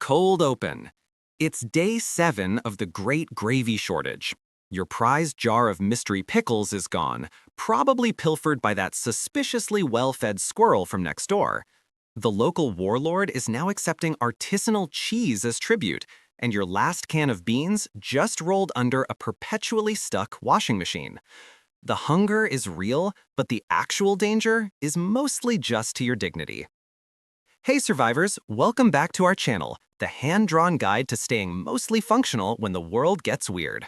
Cold open. It's day 7 of the great gravy shortage. Your prized jar of mystery pickles is gone, probably pilfered by that suspiciously well-fed squirrel from next door. The local warlord is now accepting artisanal cheese as tribute, and your last can of beans just rolled under a perpetually stuck washing machine. The hunger is real, but the actual danger is mostly just to your dignity. Hey survivors, welcome back to our channel, the hand-drawn guide to staying mostly functional when the world gets weird.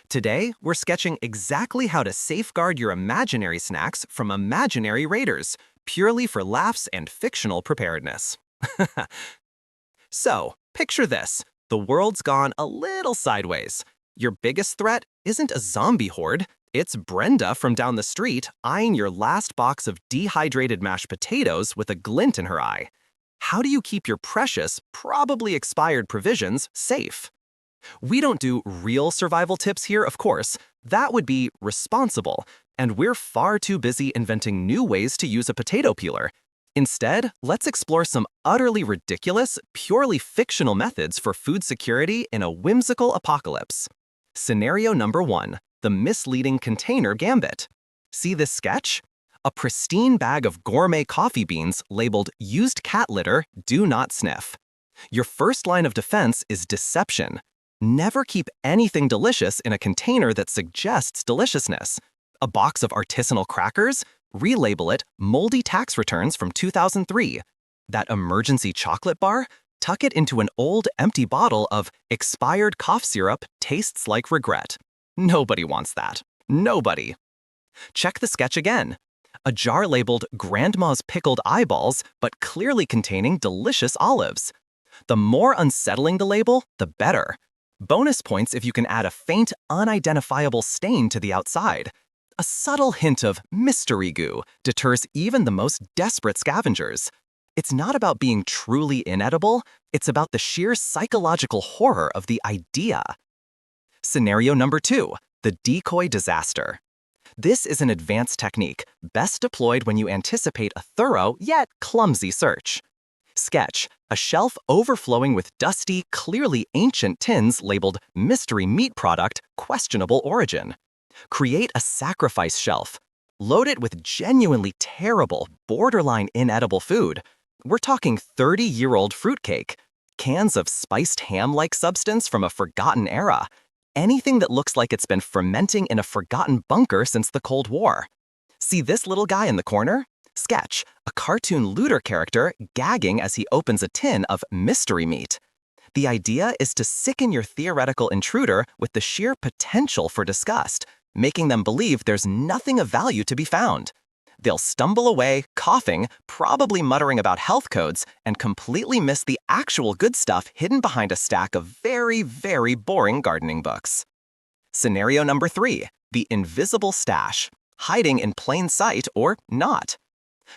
Today, we're sketching exactly how to safeguard your imaginary snacks from imaginary raiders, purely for laughs and fictional preparedness. So, picture this. The world's gone a little sideways. Your biggest threat isn't a zombie horde, it's Brenda from down the street eyeing your last box of dehydrated mashed potatoes with a glint in her eye. How do you keep your precious, probably expired provisions safe? We don't do real survival tips here, of course. That would be responsible, and we're far too busy inventing new ways to use a potato peeler. Instead, let's explore some utterly ridiculous, purely fictional methods for food security in a whimsical apocalypse. Scenario number 1, the misleading container Gambit. See this sketch? A pristine bag of gourmet coffee beans labeled used cat litter, do not sniff. Your first line of defense is deception. Never keep anything delicious in a container that suggests deliciousness. A box of artisanal crackers? Relabel it moldy tax returns from 2003. That emergency chocolate bar? Tuck it into an old empty bottle of expired cough syrup tastes like regret. Nobody wants that. Nobody. Check the sketch again. A jar labeled Grandma's Pickled Eyeballs, but clearly containing delicious olives. The more unsettling the label, the better. Bonus points if you can add a faint, unidentifiable stain to the outside. A subtle hint of mystery goo deters even the most desperate scavengers. It's not about being truly inedible, it's about the sheer psychological horror of the idea. Scenario number 2, the decoy disaster. This is an advanced technique, best deployed when you anticipate a thorough yet clumsy search. Sketch a shelf overflowing with dusty, clearly ancient tins labeled mystery meat product, questionable origin. Create a sacrifice shelf. Load it with genuinely terrible, borderline inedible food. We're talking 30-year-old fruitcake, cans of spiced ham-like substance from a forgotten era, anything that looks like it's been fermenting in a forgotten bunker since the Cold War. See this little guy in the corner? Sketch a cartoon looter character gagging as he opens a tin of mystery meat. The idea is to sicken your theoretical intruder with the sheer potential for disgust, making them believe there's nothing of value to be found. They'll stumble away, coughing, probably muttering about health codes, and completely miss the actual good stuff hidden behind a stack of very, very boring gardening books. Scenario number 3, the invisible stash, hiding in plain sight or not.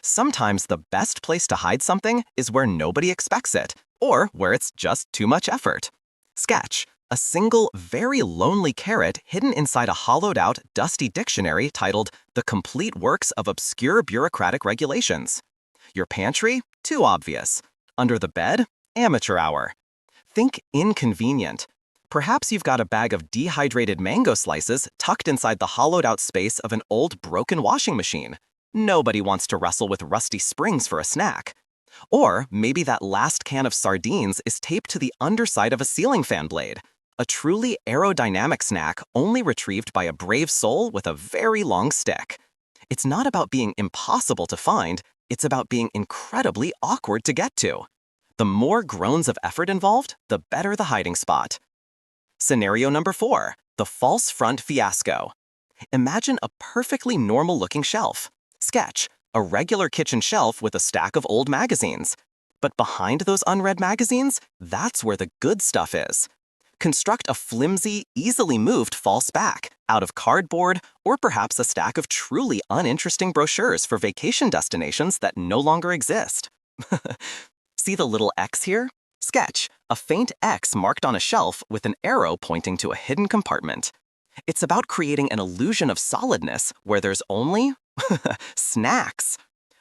Sometimes the best place to hide something is where nobody expects it, or where it's just too much effort. Sketch a single, very lonely carrot hidden inside a hollowed-out, dusty dictionary titled The Complete Works of Obscure Bureaucratic Regulations. Your pantry? Too obvious. Under the bed? Amateur hour. Think inconvenient. Perhaps you've got a bag of dehydrated mango slices tucked inside the hollowed-out space of an old broken washing machine. Nobody wants to wrestle with rusty springs for a snack. Or maybe that last can of sardines is taped to the underside of a ceiling fan blade. A truly aerodynamic snack only retrieved by a brave soul with a very long stick. It's not about being impossible to find, it's about being incredibly awkward to get to. The more groans of effort involved, the better the hiding spot. Scenario number 4, the false front fiasco. Imagine a perfectly normal-looking shelf. Sketch a regular kitchen shelf with a stack of old magazines. But behind those unread magazines, that's where the good stuff is. Construct a flimsy, easily moved false back out of cardboard or perhaps a stack of truly uninteresting brochures for vacation destinations that no longer exist. See the little X here? Sketch a faint X marked on a shelf with an arrow pointing to a hidden compartment. It's about creating an illusion of solidness where there's only snacks.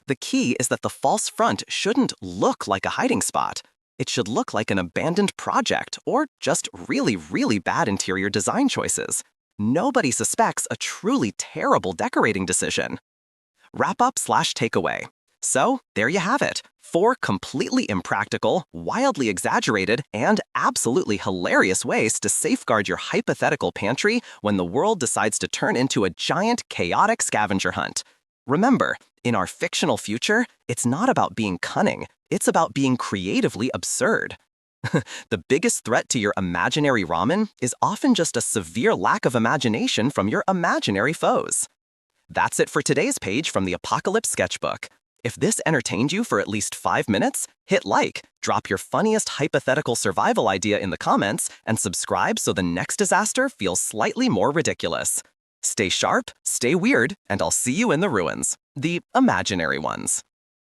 The key is that the false front shouldn't look like a hiding spot. It should look like an abandoned project or just really, really bad interior design choices. Nobody suspects a truly terrible decorating decision. Wrap up/takeaway. So, there you have it. 4 completely impractical, wildly exaggerated, and absolutely hilarious ways to safeguard your hypothetical pantry when the world decides to turn into a giant, chaotic scavenger hunt. Remember, in our fictional future, it's not about being cunning, it's about being creatively absurd. The biggest threat to your imaginary ramen is often just a severe lack of imagination from your imaginary foes. That's it for today's page from the Apocalypse Sketchbook. If this entertained you for at least 5 minutes, hit like, drop your funniest hypothetical survival idea in the comments, and subscribe so the next disaster feels slightly more ridiculous. Stay sharp, stay weird, and I'll see you in the ruins. The imaginary ones.